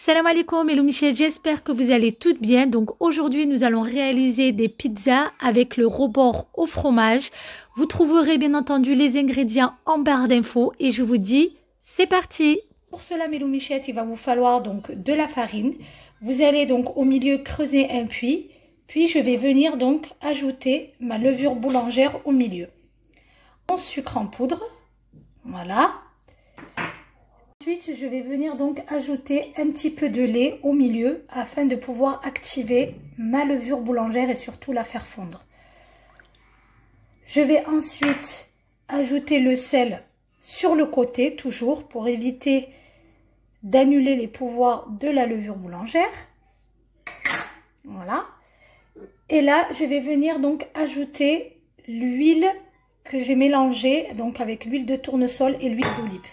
Salam alaikum, hello Michel, j'espère que vous allez toutes bien. Donc aujourd'hui nous allons réaliser des pizzas avec le rebord au fromage. Vous trouverez bien entendu les ingrédients en barre d'infos et je vous dis c'est parti. Pour cela mes loumichettes, il va vous falloir donc de la farine. Vous allez donc au milieu creuser un puits, puis je vais venir donc ajouter ma levure boulangère au milieu. Mon sucre en poudre, voilà. Ensuite, je vais venir donc ajouter un petit peu de lait au milieu afin de pouvoir activer ma levure boulangère et surtout la faire fondre. Je vais ensuite ajouter le sel sur le côté, toujours pour éviter d'annuler les pouvoirs de la levure boulangère. Voilà. Et là, je vais venir donc ajouter l'huile que j'ai mélangée donc avec l'huile de tournesol et l'huile d'olive.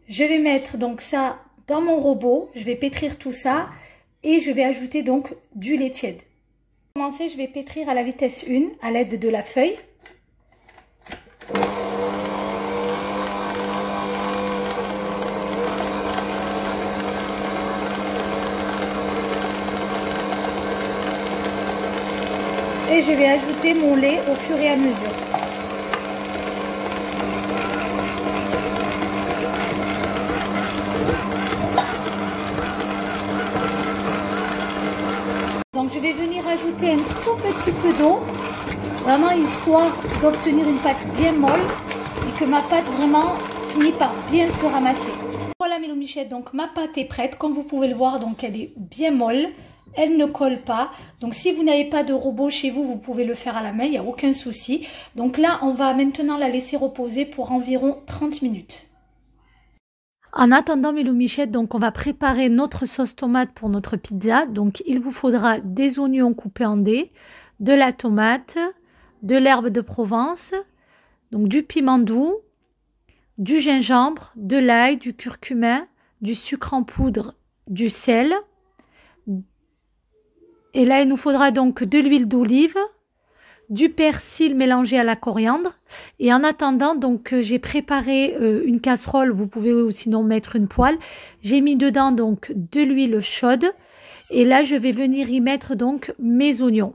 Je vais mettre donc ça dans mon robot, je vais pétrir tout ça et je vais ajouter donc du lait tiède. Pour commencer, je vais pétrir à la vitesse 1 à l'aide de la feuille. Et je vais ajouter mon lait au fur et à mesure. Donc je vais venir ajouter un tout petit peu d'eau, vraiment histoire d'obtenir une pâte bien molle et que ma pâte vraiment finisse par bien se ramasser. Voilà mes loumichettes, donc ma pâte est prête, comme vous pouvez le voir, donc elle est bien molle, elle ne colle pas. Donc si vous n'avez pas de robot chez vous, vous pouvez le faire à la main, il n'y a aucun souci. Donc là on va maintenant la laisser reposer pour environ 30 minutes. En attendant mes loumichettes, donc on va préparer notre sauce tomate pour notre pizza. Donc il vous faudra des oignons coupés en dés, de la tomate, de l'herbe de Provence, donc du piment doux, du gingembre, de l'ail, du curcuma, du sucre en poudre, du sel. Et là il nous faudra donc de l'huile d'olive, du persil mélangé à la coriandre. Et en attendant, donc j'ai préparé une casserole, vous pouvez sinon mettre une poêle. J'ai mis dedans donc de l'huile chaude et là je vais venir y mettre donc mes oignons.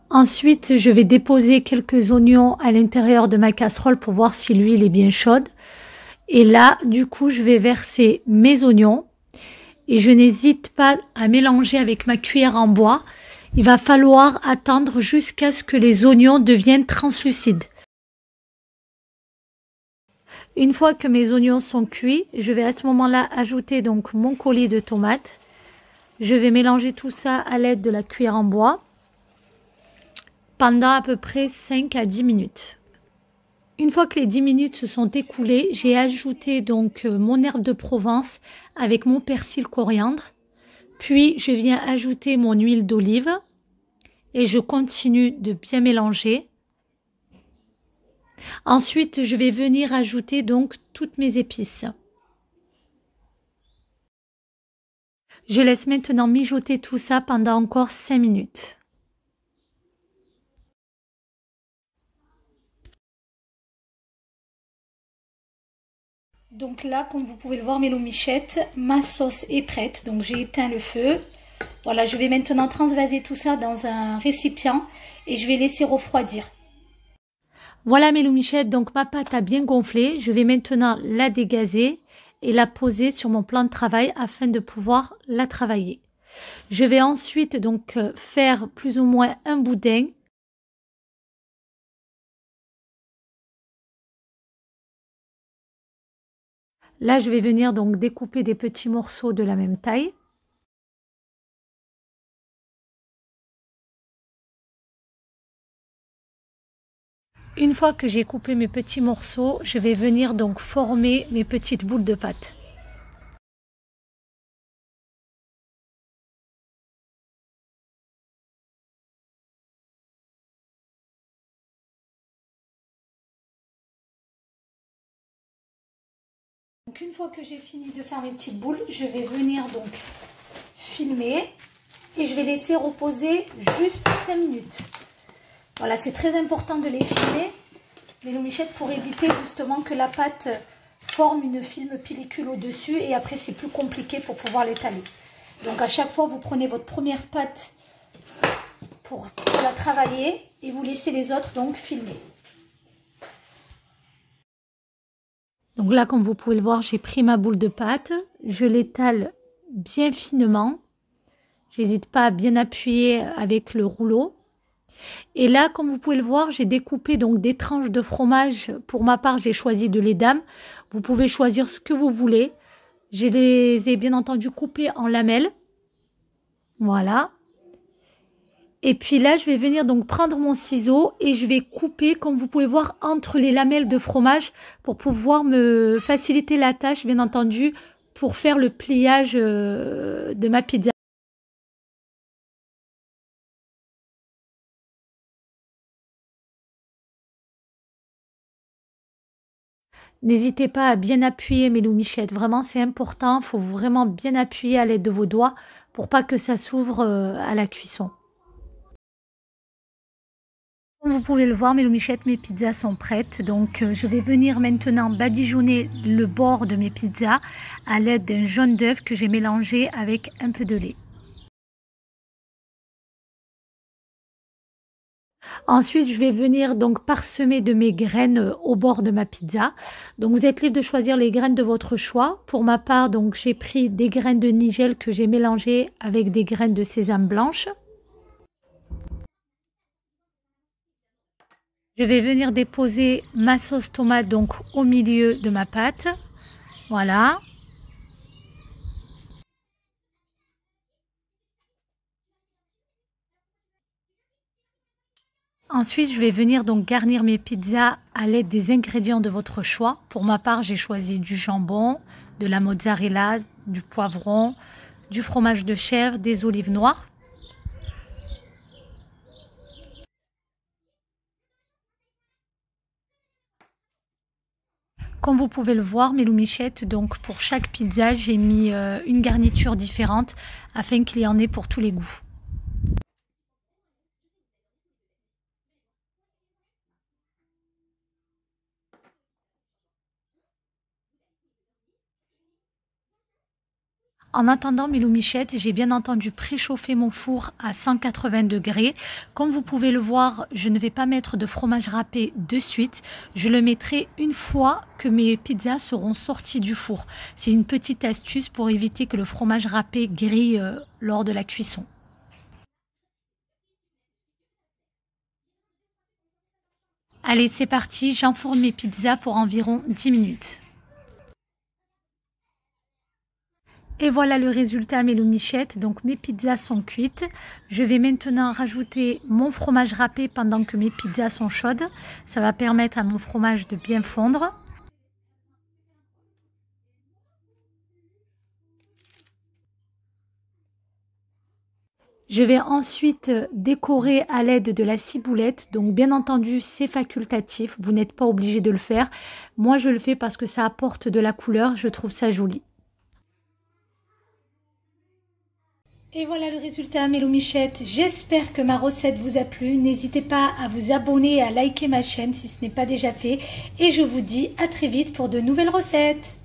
Ensuite, je vais déposer quelques oignons à l'intérieur de ma casserole pour voir si l'huile est bien chaude. Et là, du coup, je vais verser mes oignons et je n'hésite pas à mélanger avec ma cuillère en bois. Il va falloir attendre jusqu'à ce que les oignons deviennent translucides. Une fois que mes oignons sont cuits, je vais à ce moment-là ajouter donc mon coulis de tomates. Je vais mélanger tout ça à l'aide de la cuillère en bois pendant à peu près 5 à 10 minutes. Une fois que les 10 minutes se sont écoulées, j'ai ajouté donc mon herbe de Provence avec mon persil coriandre. Puis je viens ajouter mon huile d'olive et je continue de bien mélanger. Ensuite, je vais venir ajouter donc toutes mes épices. Je laisse maintenant mijoter tout ça pendant encore 5 minutes. Donc là, comme vous pouvez le voir mes loumichettes, ma sauce est prête. Donc j'ai éteint le feu. Voilà, je vais maintenant transvaser tout ça dans un récipient et je vais laisser refroidir. Voilà mes loumichettes, donc ma pâte a bien gonflé. Je vais maintenant la dégazer et la poser sur mon plan de travail afin de pouvoir la travailler. Je vais ensuite donc faire plus ou moins un boudin. Là, je vais venir donc découper des petits morceaux de la même taille. Une fois que j'ai coupé mes petits morceaux, je vais venir donc former mes petites boules de pâte. Donc une fois que j'ai fini de faire mes petites boules, je vais venir donc filmer et je vais laisser reposer juste 5 minutes. Voilà, c'est très important de les filmer, mes loumichettes, pour éviter justement que la pâte forme une film pellicule au-dessus et après c'est plus compliqué pour pouvoir l'étaler. Donc à chaque fois vous prenez votre première pâte pour la travailler et vous laissez les autres donc filmer. Donc là, comme vous pouvez le voir, j'ai pris ma boule de pâte, je l'étale bien finement. J'hésite pas à bien appuyer avec le rouleau. Et là, comme vous pouvez le voir, j'ai découpé donc des tranches de fromage. Pour ma part, j'ai choisi de l'édame. Vous pouvez choisir ce que vous voulez. Je les ai bien entendu coupées en lamelles. Voilà. Et puis là, je vais venir donc prendre mon ciseau et je vais couper, comme vous pouvez voir, entre les lamelles de fromage pour pouvoir me faciliter la tâche, bien entendu, pour faire le pliage de ma pizza. N'hésitez pas à bien appuyer mes loumichettes, vraiment c'est important, il faut vraiment bien appuyer à l'aide de vos doigts pour pas que ça s'ouvre à la cuisson. Comme vous pouvez le voir, mes loumichettes, mes pizzas sont prêtes. Donc je vais venir maintenant badigeonner le bord de mes pizzas à l'aide d'un jaune d'œuf que j'ai mélangé avec un peu de lait. Ensuite, je vais venir donc parsemer de mes graines au bord de ma pizza. Donc vous êtes libre de choisir les graines de votre choix. Pour ma part, donc j'ai pris des graines de nigel que j'ai mélangées avec des graines de sésame blanche. Je vais venir déposer ma sauce tomate donc au milieu de ma pâte. Voilà. Ensuite, je vais venir donc garnir mes pizzas à l'aide des ingrédients de votre choix. Pour ma part, j'ai choisi du jambon, de la mozzarella, du poivron, du fromage de chèvre, des olives noires. Comme vous pouvez le voir, mes loumichettes, donc pour chaque pizza, j'ai mis une garniture différente afin qu'il y en ait pour tous les goûts. En attendant mes loumichettes, j'ai bien entendu préchauffer mon four à 180 degrés. Comme vous pouvez le voir, je ne vais pas mettre de fromage râpé de suite. Je le mettrai une fois que mes pizzas seront sorties du four. C'est une petite astuce pour éviter que le fromage râpé grille lors de la cuisson. Allez, c'est parti, j'enfourne mes pizzas pour environ 10 minutes. Et voilà le résultat, mes loumichettes. Donc mes pizzas sont cuites. Je vais maintenant rajouter mon fromage râpé pendant que mes pizzas sont chaudes. Ça va permettre à mon fromage de bien fondre. Je vais ensuite décorer à l'aide de la ciboulette. Donc bien entendu, c'est facultatif. Vous n'êtes pas obligé de le faire. Moi, je le fais parce que ça apporte de la couleur. Je trouve ça joli. Et voilà le résultat, mes loumichettes. J'espère que ma recette vous a plu. N'hésitez pas à vous abonner et à liker ma chaîne si ce n'est pas déjà fait. Et je vous dis à très vite pour de nouvelles recettes.